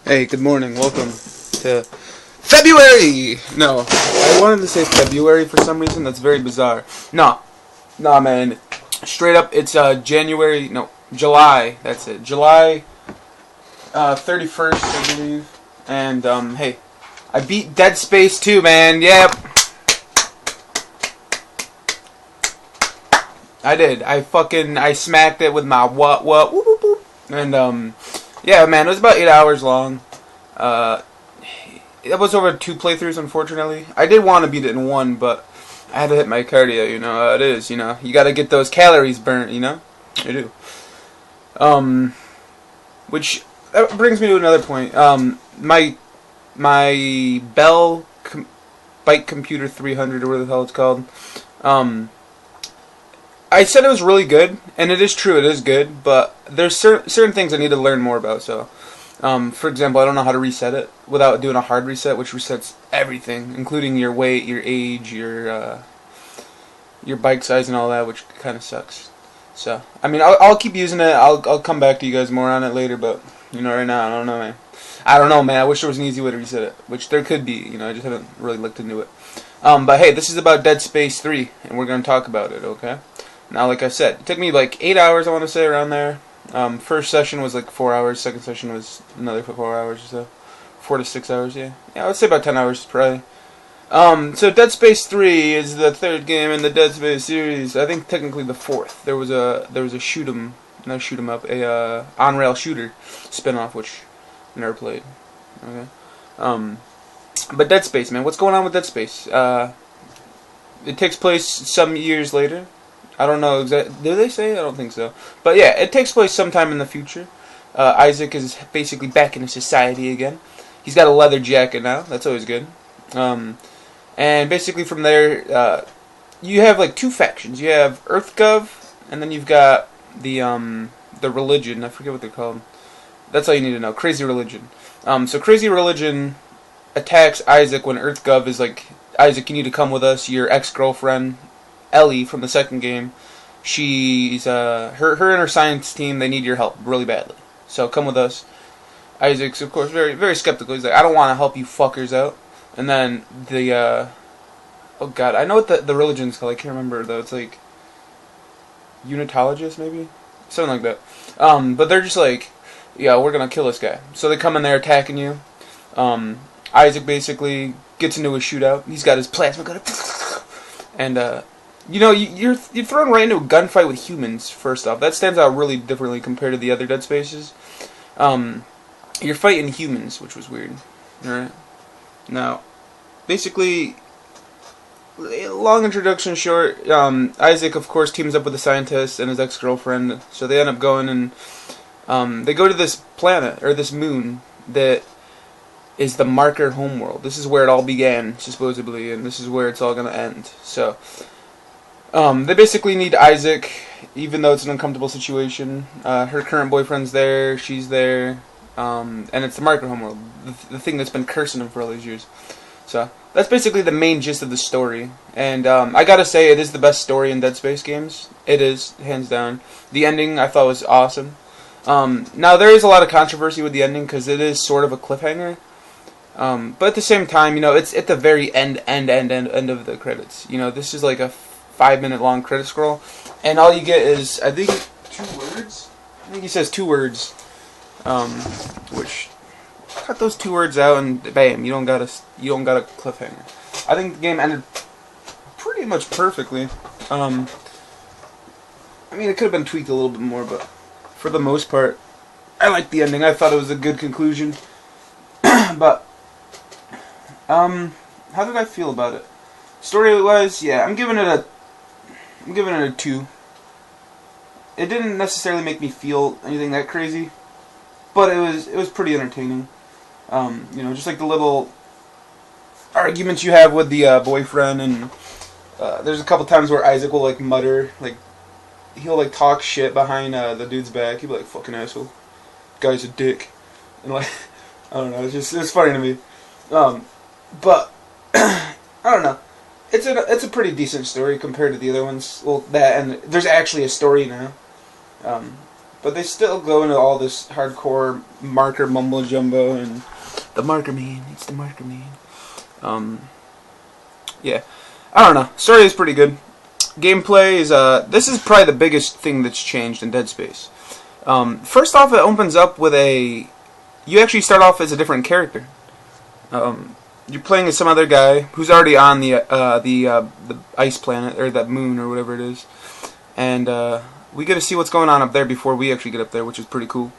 Hey, good morning. Welcome to February! No, I wanted to say February for some reason. That's very bizarre. Nah, man. Straight up, it's January. No, July. That's it. July 31st, I believe. And hey, I beat Dead Space 2, man. Yep, I did. I smacked it with my whoop, whoop, whoop. And yeah, man, it was about 8 hours long. It was over 2 playthroughs, unfortunately. I did want to beat it in one, but I had to hit my cardio, you know how it is, you know. You gotta get those calories burnt, you know? I do. Which, that brings me to another point. My Bike Computer 300, or whatever the hell it's called, I said it was really good, and it is true, it is good, but there's certain things I need to learn more about, so... for example, I don't know how to reset it without doing a hard reset, which resets everything, including your weight, your age, your bike size, and all that, which kind of sucks. So, I mean, I'll keep using it. I'll come back to you guys more on it later, but you know, right now, I don't know, man. I wish there was an easy way to reset it, which there could be. You know, I just haven't really looked into it. But hey, this is about Dead Space 3, and we're gonna talk about it. Okay. Now, like I said, it took me like 8 hours, I want to say, around there. First session was like 4 hours. Second session was another 4 hours or so. 4 to 6 hours, yeah. Yeah, I would say about 10 hours, probably. So Dead Space 3 is the third game in the Dead Space series. I think technically the fourth. There was a on-rail shooter spin-off, which I never played. Okay. But Dead Space, man. What's going on with Dead Space? It takes place some years later. I don't know exactly. Did they say? I don't think so. But yeah, it takes place sometime in the future. Isaac is basically back into society again. He's got a leather jacket now. That's always good. And basically from there, you have like two factions. You have EarthGov, and then you've got the religion. I forget what they're called. That's all you need to know. Crazy Religion. So Crazy Religion attacks Isaac when EarthGov is like, Isaac, you need to come with us. Your ex-girlfriend, Ellie, from the second game, she's her and her science team, they need your help really badly. So come with us. Isaac's of course very very skeptical. He's like, I don't want to help you fuckers out. And then the oh god, I know what the religion's called. I can't remember though. It's like Unitologist maybe, something like that. But they're just like, yeah, we're gonna kill this guy. So they come in there attacking you. Isaac basically gets into a shootout. He's got his plasma gun, and you know, you're thrown right into a gunfight with humans, first off. That stands out really differently compared to the other Dead Spaces. You're fighting humans, which was weird. Alright? Now, basically, long introduction short, Isaac, of course, teams up with a scientist and his ex-girlfriend, so they end up going and, they go to this planet, or this moon, that is the marker homeworld. This is where it all began, supposedly, and this is where it's all gonna end. So... they basically need Isaac, even though it's an uncomfortable situation. Her current boyfriend's there, she's there, and it's the marker homeworld, the thing that's been cursing him for all these years. So, that's basically the main gist of the story. And I gotta say, it is the best story in Dead Space games. It is, hands down. The ending, I thought, was awesome. Now, there is a lot of controversy with the ending, because it is sort of a cliffhanger. But at the same time, you know, it's at the very end of the credits. You know, this is like a 5-minute long credit scroll, and all you get is, I think, 2 words. I think he says 2 words, which cut those 2 words out, and bam, you don't got a cliffhanger. I think the game ended pretty much perfectly. I mean, it could have been tweaked a little bit more, but for the most part, I liked the ending. I thought it was a good conclusion. But how did I feel about it? Story-wise, yeah, I'm giving it a 2. It didn't necessarily make me feel anything that crazy, but it was pretty entertaining. You know, just like the little arguments you have with the boyfriend, and there's a couple times where Isaac will like mutter, like he'll like talk shit behind the dude's back. He'll be like, "Fucking asshole, guy's a dick," and like I don't know, it's funny to me. But I don't know. It's a pretty decent story compared to the other ones. Well, that, and there's actually a story now. But they still go into all this hardcore marker mumbo jumbo and the marker man. It's the marker man. Yeah, I don't know. Story is pretty good. Gameplay is this is probably the biggest thing that's changed in Dead Space. First off, it opens up with a. You actually start off as a different character. You're playing as some other guy who's already on the ice planet or that moon or whatever it is, and we get to see what's going on up there before we actually get up there, which is pretty cool.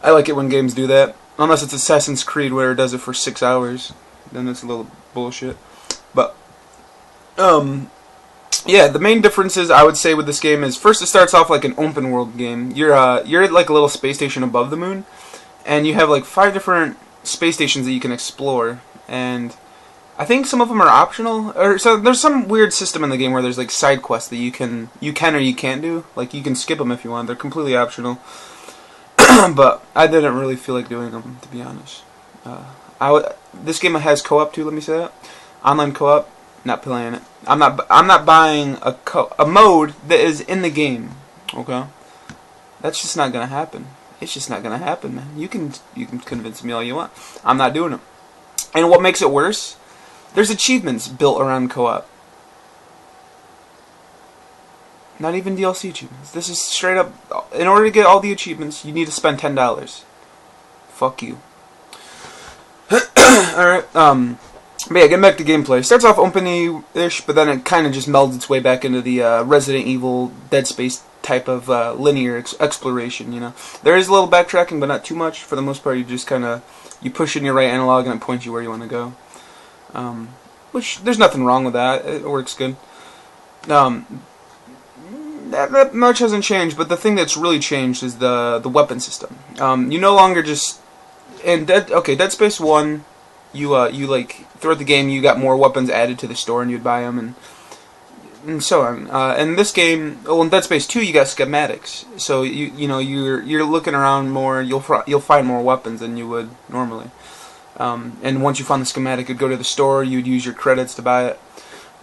I like it when games do that, unless it's Assassin's Creed where it does it for 6 hours. Then it's a little bullshit. But yeah, the main differences I would say with this game is first it starts off like an open world game. You're at like a little space station above the moon, and you have like 5 different space stations that you can explore. And I think some of them are optional, or so there's some weird system in the game where there's like side quests that you can or you can't do. Like you can skip them if you want; they're completely optional. But I didn't really feel like doing them, to be honest. This game has co-op too. Let me say that online co-op. Not playing it. I'm not buying a mode that is in the game. Okay, that's just not gonna happen. It's just not gonna happen, man. You can convince me all you want. I'm not doing it. And what makes it worse? There's achievements built around co-op. Not even DLC achievements. This is straight up. In order to get all the achievements, you need to spend $10. Fuck you. Alright, but yeah, getting back to gameplay. It starts off open-ish, but then it kind of just melds its way back into the Resident Evil, Dead Space type of linear exploration, you know. There is a little backtracking, but not too much. For the most part, you just kind of, you push in your right analog and it points you where you want to go. Which, there's nothing wrong with that. It works good. That much hasn't changed, but the thing that's really changed is the weapon system. You no longer just... In Dead Space 1, you like, throughout the game, you got more weapons added to the store and you'd buy them and so on. In this game, well, in Dead Space 2, you got schematics. So, you're looking around more, you'll find more weapons than you would normally. And once you found the schematic, you'd go to the store, you'd use your credits to buy it.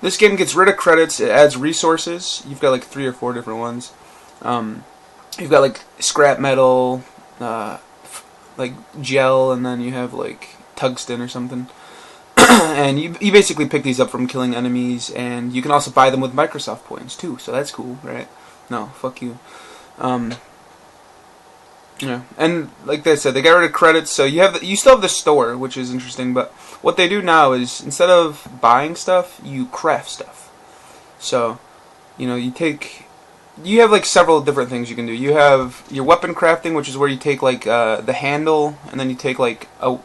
This game gets rid of credits, it adds resources. You've got like 3 or 4 different ones. You've got like scrap metal, like gel, and then you have like tungsten or something. And you basically pick these up from killing enemies, and you can also buy them with Microsoft points too, so that's cool, right? No, fuck you. Yeah, and like I said, they got rid of credits, so you still have the store, which is interesting. But what they do now is instead of buying stuff, you craft stuff. So, you have like several different things you can do. You have your weapon crafting, which is where you take like the handle, and then you take like a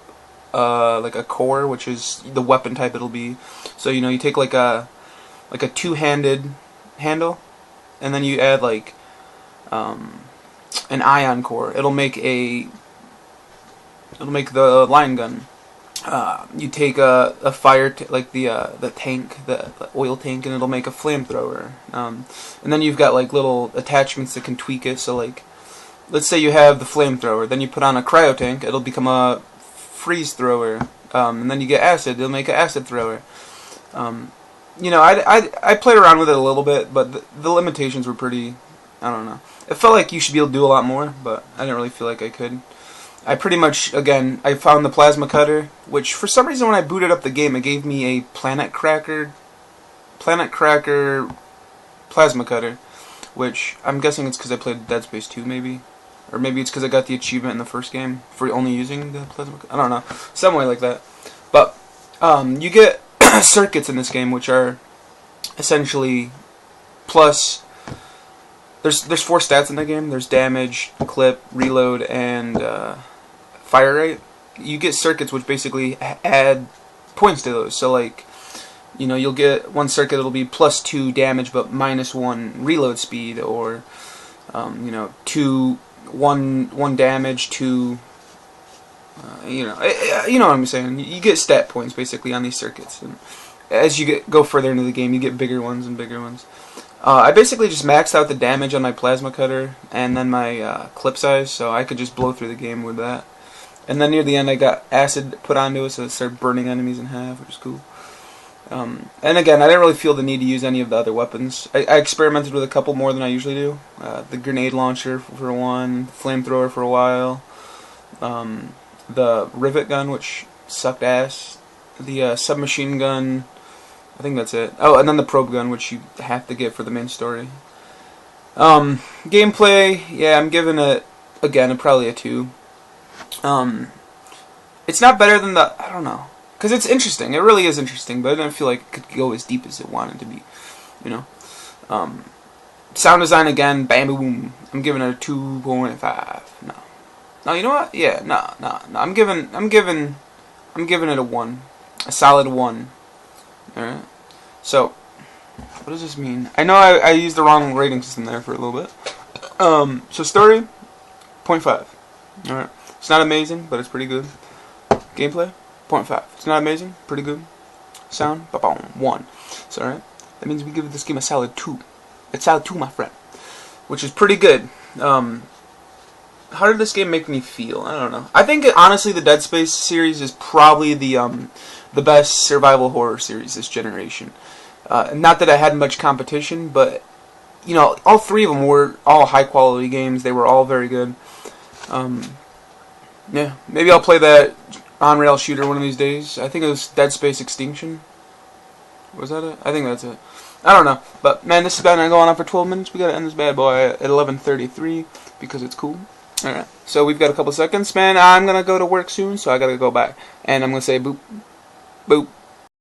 core, which is the weapon type it'll be. So you take like a two-handed handle, and then you add like an ion core. It'll make the line gun. You take a fire like the tank, the oil tank, and it'll make a flamethrower. And then you've got like little attachments that can tweak it. So like, let's say you have the flamethrower, then you put on a cryo tank, it'll become a freeze thrower. And then you get acid, it'll make an acid thrower. I played around with it a little bit, but the limitations were pretty. I don't know. It felt like you should be able to do a lot more, but I didn't really feel like I could. I pretty much, again, I found the plasma cutter, which for some reason when I booted up the game, it gave me a Planet Cracker plasma cutter, which I'm guessing it's because I played Dead Space 2 maybe, or maybe it's because I got the achievement in the first game for only using the plasma cutter. I don't know, some way like that. But you get circuits in this game, which are essentially plus. There's 4 stats in the game. There's damage, clip, reload, and fire rate. You get circuits which basically add points to those. So like, you'll get one circuit that'll be +2 damage but -1 reload speed, or 1 damage, 2. You know what I'm saying. You get stat points basically on these circuits, and as you go further into the game, you get bigger ones and bigger ones. I basically just maxed out the damage on my plasma cutter and then my clip size, so I could just blow through the game with that. And then near the end I got acid put onto it, so it started burning enemies in half, which is cool. And again, I didn't really feel the need to use any of the other weapons. I experimented with a couple more than I usually do. The grenade launcher for one, flamethrower for a while, the rivet gun, which sucked ass, the submachine gun, I think that's it. Oh, and then the probe gun, which you have to get for the main story. Gameplay, yeah, I'm giving it, again, probably a 2. It's not better than the, I don't know, because it's interesting. It really is interesting, but I didn't feel like it could go as deep as it wanted to be, you know. Sound design, again, bam boom. I'm giving it a 2.5. No. No, you know what? Yeah, no. I'm giving it a 1. A solid 1. Alright. So, what does this mean? I know I used the wrong rating system there for a little bit. So story, 0.5. Alright. It's not amazing, but it's pretty good. Gameplay, 0.5. It's not amazing, pretty good. Sound, 1. So, alright. That means we give this game a solid 2. It's solid 2, my friend. Which is pretty good. How did this game make me feel? I don't know. I think, honestly, the Dead Space series is probably the best survival horror series this generation. Not that I had much competition, but, you know, all 3 of them were all high-quality games. They were all very good. Yeah, maybe I'll play that on-rail shooter one of these days. I think it was Dead Space Extinction. Was that it? I think that's it. I don't know. But, man, this has been going on for 12 minutes. We gotta end this bad boy at 11:33 because it's cool. Alright, so we've got a couple seconds. Man, I'm gonna go to work soon, so I gotta go back. And I'm gonna say boop, boop.